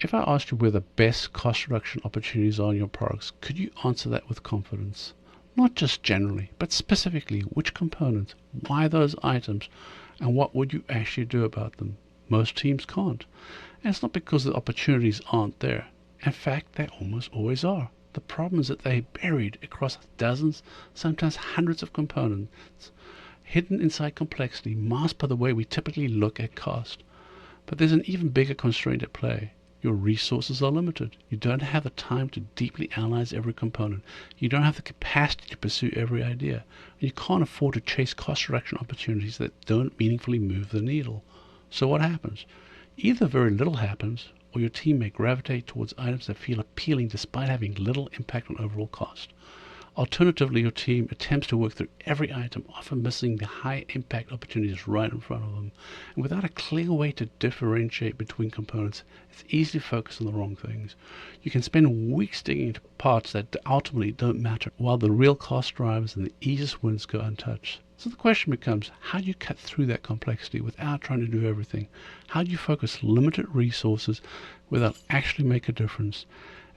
If I asked you where the best cost reduction opportunities are in your products, could you answer that with confidence? Not just generally, but specifically which components, why those items, and what would you actually do about them? Most teams can't. And it's not because the opportunities aren't there. In fact, they almost always are. The problem is that they're buried across dozens, sometimes hundreds of components, hidden inside complexity, masked by the way we typically look at cost. But there's an even bigger constraint at play. Your resources are limited. You don't have the time to deeply analyze every component. You don't have the capacity to pursue every idea. And you can't afford to chase cost reduction opportunities that don't meaningfully move the needle. So what happens? Either very little happens, or your team may gravitate towards items that feel appealing despite having little impact on overall cost. Alternatively, your team attempts to work through every item, often missing the high impact opportunities right in front of them. And without a clear way to differentiate between components, it's easy to focus on the wrong things. You can spend weeks digging into parts that ultimately don't matter, while the real cost drivers and the easiest wins go untouched. So the question becomes, how do you cut through that complexity without trying to do everything? How do you focus limited resources without actually make a difference?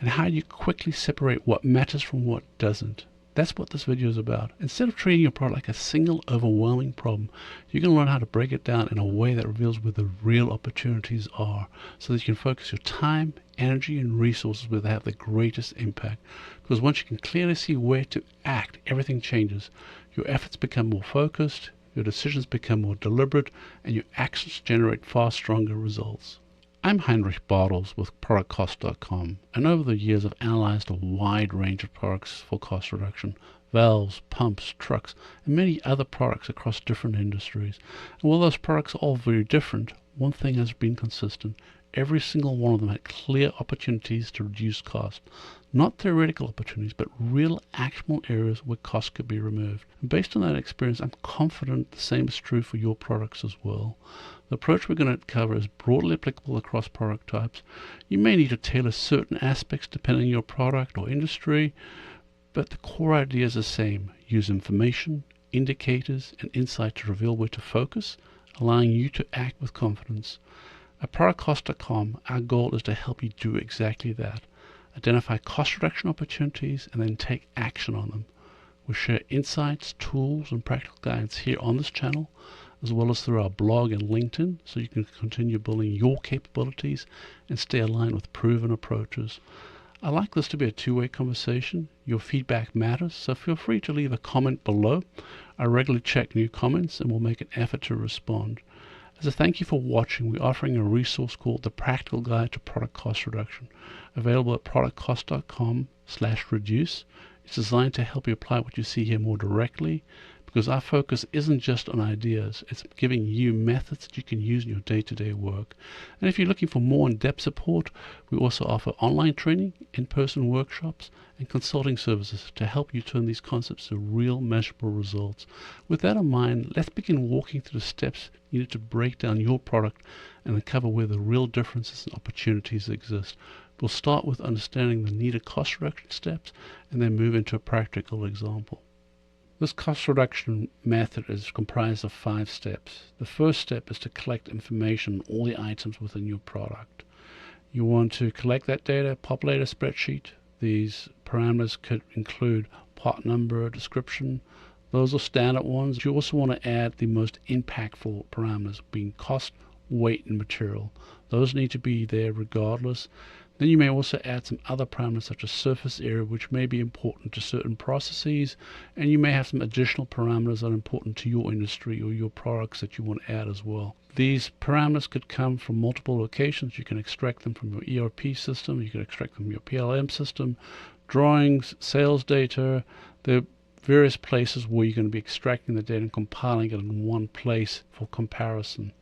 And how do you quickly separate what matters from what doesn't? That's what this video is about. Instead of treating your product like a single overwhelming problem, you can learn how to break it down in a way that reveals where the real opportunities are, so that you can focus your time, energy, and resources where they have the greatest impact. Because once you can clearly see where to act, everything changes. Your efforts become more focused, your decisions become more deliberate, and your actions generate far stronger results. I'm Heinrich Bartels with productcost.com, and over the years I've analyzed a wide range of products for cost reduction: valves, pumps, trucks, and many other products across different industries. And while those products are all very different, one thing has been consistent. Every single one of them had clear opportunities to reduce cost. Not theoretical opportunities, but real actionable areas where cost could be removed. And based on that experience, I'm confident the same is true for your products as well. The approach we're going to cover is broadly applicable across product types. You may need to tailor certain aspects depending on your product or industry, but the core idea is the same. Use information, indicators, and insight to reveal where to focus, allowing you to act with confidence. At productcost.com, our goal is to help you do exactly that. Identify cost reduction opportunities and then take action on them. We share insights, tools, and practical guidance here on this channel, as well as through our blog and LinkedIn, so you can continue building your capabilities and stay aligned with proven approaches. I like this to be a two-way conversation. Your feedback matters, so feel free to leave a comment below. I regularly check new comments and will make an effort to respond. As a thank you for watching, we're offering a resource called The Practical Guide to Product Cost Reduction, available at productcost.com/reduce. It's designed to help you apply what you see here more directly, because our focus isn't just on ideas, it's giving you methods that you can use in your day-to-day work. And if you're looking for more in-depth support, we also offer online training, in-person workshops, and consulting services to help you turn these concepts to real measurable results. With that in mind, let's begin walking through the steps needed to break down your product and uncover where the real differences and opportunities exist. We'll start with understanding the needed cost reduction steps and then move into a practical example. This cost reduction method is comprised of 5 steps. The first step is to collect information on all the items within your product. You want to collect that data, populate a spreadsheet. These parameters could include part number, description. Those are standard ones. You also want to add the most impactful parameters, being cost, weight, and material. Those need to be there regardless. Then you may also add some other parameters such as surface area, which may be important to certain processes, and you may have some additional parameters that are important to your industry or your products that you want to add as well. These parameters could come from multiple locations. You can extract them from your ERP system, you can extract them from your PLM system, drawings, sales data. There are various places where you're going to be extracting the data and compiling it in one place for comparison.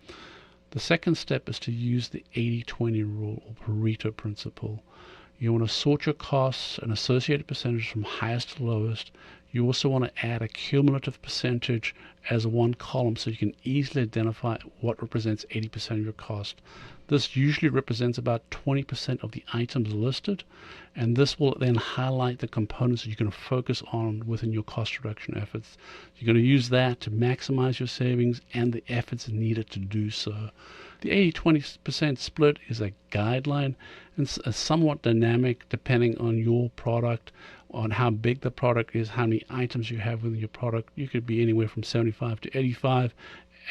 The second step is to use the 80-20 rule or Pareto principle. You want to sort your costs and associated percentages from highest to lowest. You also want to add a cumulative percentage as one column so you can easily identify what represents 80% of your cost. This usually represents about 20% of the items listed, and this will then highlight the components that you're going to focus on within your cost reduction efforts. You're going to use that to maximize your savings and the efforts needed to do so. The 80-20% split is a guideline and somewhat dynamic depending on your product, on how big the product is, how many items you have within your product. You could be anywhere from 75 to 85,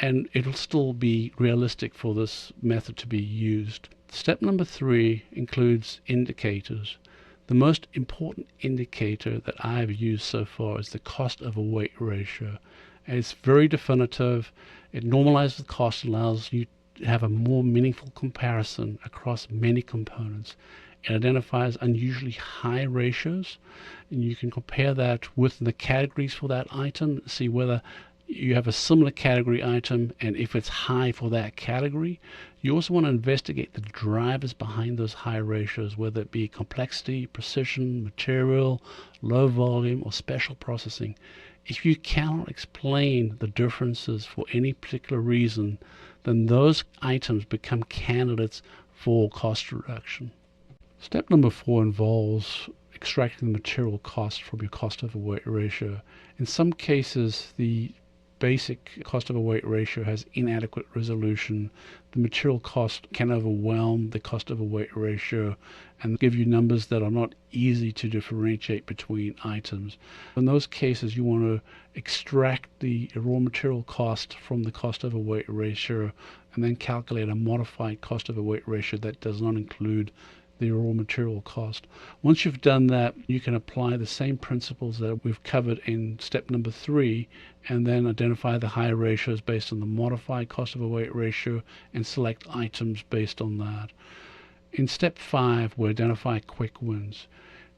and it'll still be realistic for this method to be used. Step number 3 includes indicators. The most important indicator that I've used so far is the cost over weight ratio. And it's very definitive. It normalizes the cost, allows you to have a more meaningful comparison across many components. It identifies unusually high ratios, and you can compare that with the categories for that item, see whether you have a similar category item, and if it's high for that category. You also want to investigate the drivers behind those high ratios, whether it be complexity, precision, material, low volume, or special processing. If you cannot explain the differences for any particular reason, then those items become candidates for cost reduction. Step number 4 involves extracting the material cost from your cost over weight ratio. In some cases, the basic cost over weight ratio has inadequate resolution. The material cost can overwhelm the cost over weight ratio and give you numbers that are not easy to differentiate between items. In those cases, you want to extract the raw material cost from the cost over weight ratio and then calculate a modified cost over weight ratio that does not include the raw material cost. Once you've done that, you can apply the same principles that we've covered in step number 3 and then identify the high ratios based on the modified cost of a weight ratio and select items based on that. In step 5, we identify quick wins.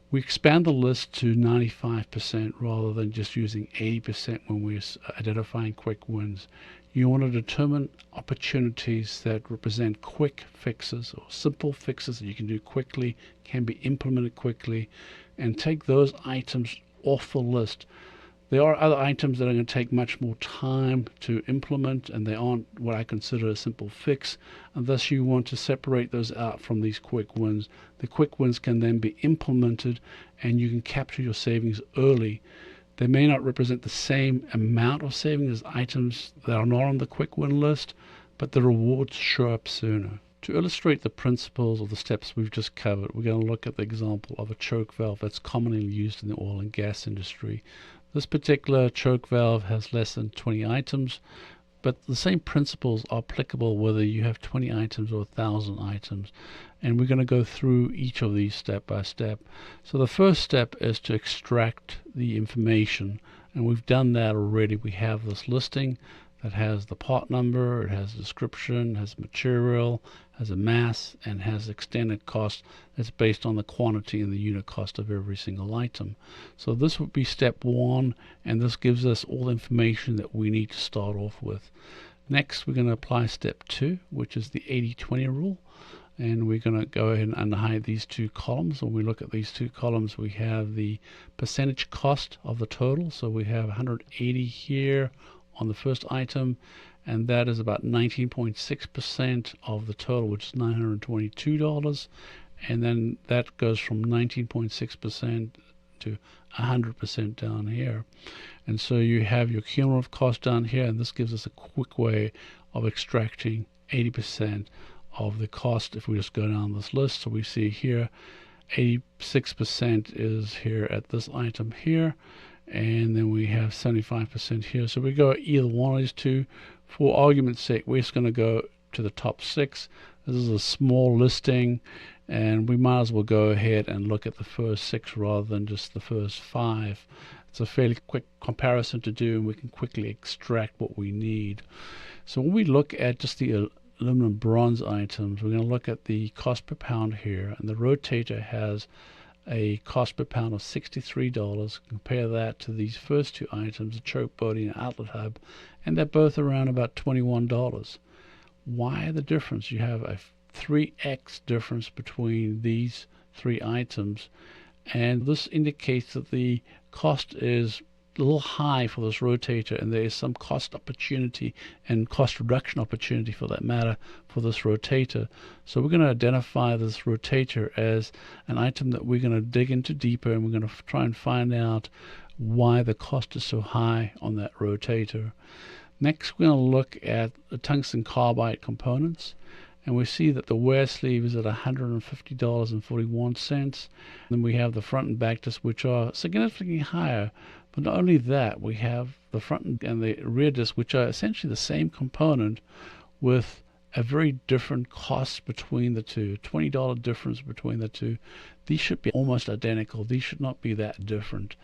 We expand the list to 95% rather than just using 80% when we're identifying quick wins. You want to determine opportunities that represent quick fixes or simple fixes that you can do quickly, can be implemented quickly, and take those items off the list. There are other items that are going to take much more time to implement, and they aren't what I consider a simple fix, and thus you want to separate those out from these quick wins. The quick wins can then be implemented, and you can capture your savings early. They may not represent the same amount of savings as items that are not on the quick win list, but the rewards show up sooner. To illustrate the principles of the steps we've just covered, we're going to look at the example of a choke valve that's commonly used in the oil and gas industry. This particular choke valve has less than 20 items, but the same principles are applicable whether you have 20 items or 1,000 items. And we're going to go through each of these step by step. So the first step is to extract the information, and we've done that already. We have this listing that has the part number, it has a description, has material, has a mass, and has extended cost that's based on the quantity and the unit cost of every single item. So this would be step 1, and this gives us all the information that we need to start off with. Next, we're going to apply step 2, which is the 80-20 rule. And we're going to go ahead and underhide these two columns. When we look at these two columns, we have the percentage cost of the total. So we have 180 here on the first item, and that is about 19.6% of the total, which is $922. And then that goes from 19.6% to 100% down here. And so you have your cumulative cost down here, and this gives us a quick way of extracting 80% of the cost if we just go down this list. So we see here 86% is here at this item here, and then we have 75% here. So we go either one of these two. For argument's sake, we're just going to go to the top 6. This is a small listing, and we might as well go ahead and look at the first 6 rather than just the first 5. It's a fairly quick comparison to do, and we can quickly extract what we need. So when we look at just the aluminum bronze items, we're going to look at the cost per pound here, and the rotator has a cost per pound of $63. Compare that to these first two items, the choke body and outlet hub, and they're both around about $21. Why the difference? You have a 3x difference between these three items, and this indicates that the cost is a little high for this rotator, and there is some cost opportunity and cost reduction opportunity for that matter for this rotator. So we're going to identify this rotator as an item that we're going to dig into deeper, and we're going to try and find out why the cost is so high on that rotator. Next, we're going to look at the tungsten carbide components, and we see that the wear sleeve is at $150.41. Then we have the front and back discs, which are significantly higher. But not only that, we have the front and the rear disc, which are essentially the same component with a very different cost between the two, $20 difference between the two. These should be almost identical. These should not be that different.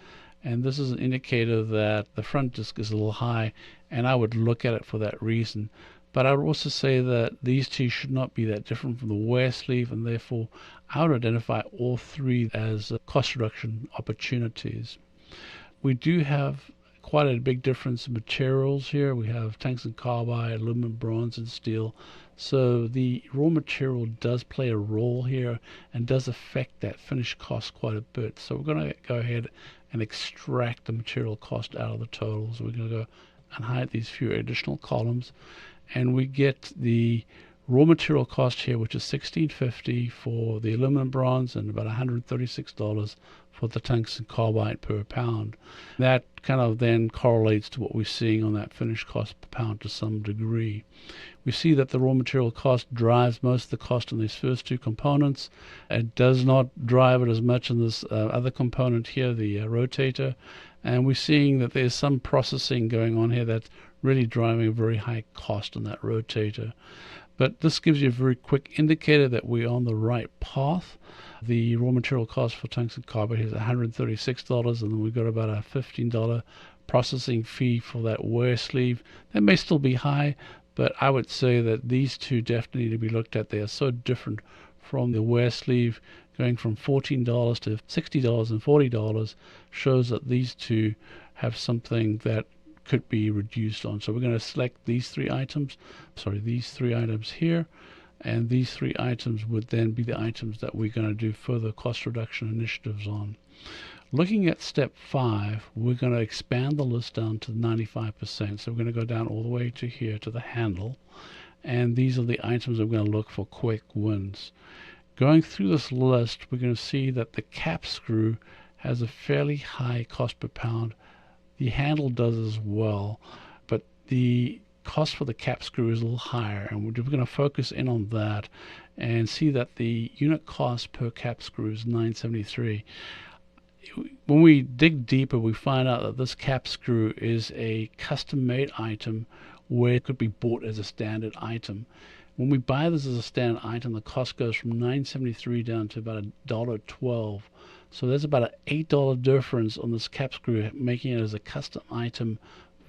And this is an indicator that the front disc is a little high, and I would look at it for that reason. But I would also say that these two should not be that different from the wear sleeve, and therefore I would identify all three as cost reduction opportunities. We do have quite a big difference in materials here. We have tungsten carbide, aluminum, bronze, and steel. So the raw material does play a role here and does affect that finished cost quite a bit. So we're going to go ahead and extract the material cost out of the total. So we're going to go and hide these few additional columns, and we get the raw material cost here, which is $16.50 for the aluminum bronze and about $136 for the tungsten carbide per pound. That kind of then correlates to what we're seeing on that finished cost per pound to some degree. We see that the raw material cost drives most of the cost in these first two components. It does not drive it as much in this other component here, the rotator. And we're seeing that there's some processing going on here that's really driving a very high cost on that rotator. But this gives you a very quick indicator that we're on the right path. The raw material cost for tungsten carbide is $136, and then we've got about a $15 processing fee for that wear sleeve. That may still be high, but I would say that these two definitely need to be looked at. They are so different from the wear sleeve. Going from $14 to $60 and $40 shows that these two have something that could be reduced on. So we're going to select these three items here, and these three items would then be the items that we're going to do further cost reduction initiatives on. Looking at step 5, we're going to expand the list down to 95%. So we're going to go down all the way to here to the handle, and these are the items that we're going to look for quick wins. Going through this list, we're going to see that the cap screw has a fairly high cost per pound. The handle does as well, but the cost for the cap screw is a little higher, and we're going to focus in on that and see that the unit cost per cap screw is $9.73. When we dig deeper, we find out that this cap screw is a custom-made item where it could be bought as a standard item. When we buy this as a standard item, the cost goes from $9.73 down to about $1.12. So there's about an $8 difference on this cap screw, making it as a custom item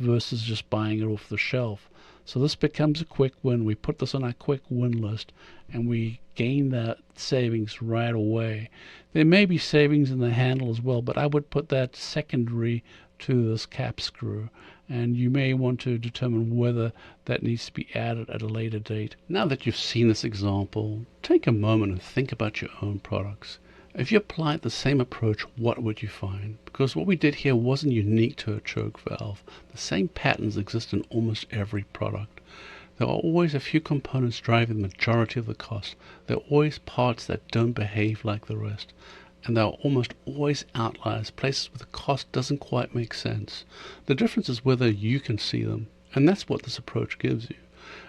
versus just buying it off the shelf. So this becomes a quick win. We put this on our quick win list, and we gain that savings right away. There may be savings in the handle as well, but I would put that secondary to this cap screw, and you may want to determine whether that needs to be added at a later date. Now that you've seen this example, take a moment and think about your own products. If you applied the same approach, what would you find? Because what we did here wasn't unique to a choke valve. The same patterns exist in almost every product. There are always a few components driving the majority of the cost. There are always parts that don't behave like the rest. And there are almost always outliers, places where the cost doesn't quite make sense. The difference is whether you can see them. And that's what this approach gives you.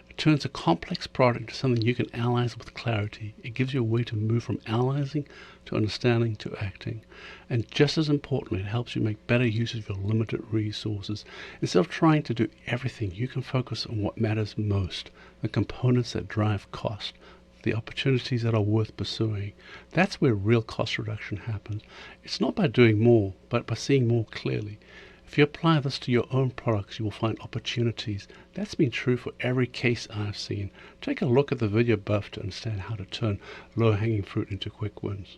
It turns a complex product into something you can analyze with clarity. It gives you a way to move from analyzing to understanding to acting. And just as importantly, it helps you make better use of your limited resources. Instead of trying to do everything, you can focus on what matters most, the components that drive cost, the opportunities that are worth pursuing. That's where real cost reduction happens. It's not by doing more, but by seeing more clearly. If you apply this to your own products, you will find opportunities. That's been true for every case I've seen. Take a look at the video above to understand how to turn low-hanging fruit into quick wins.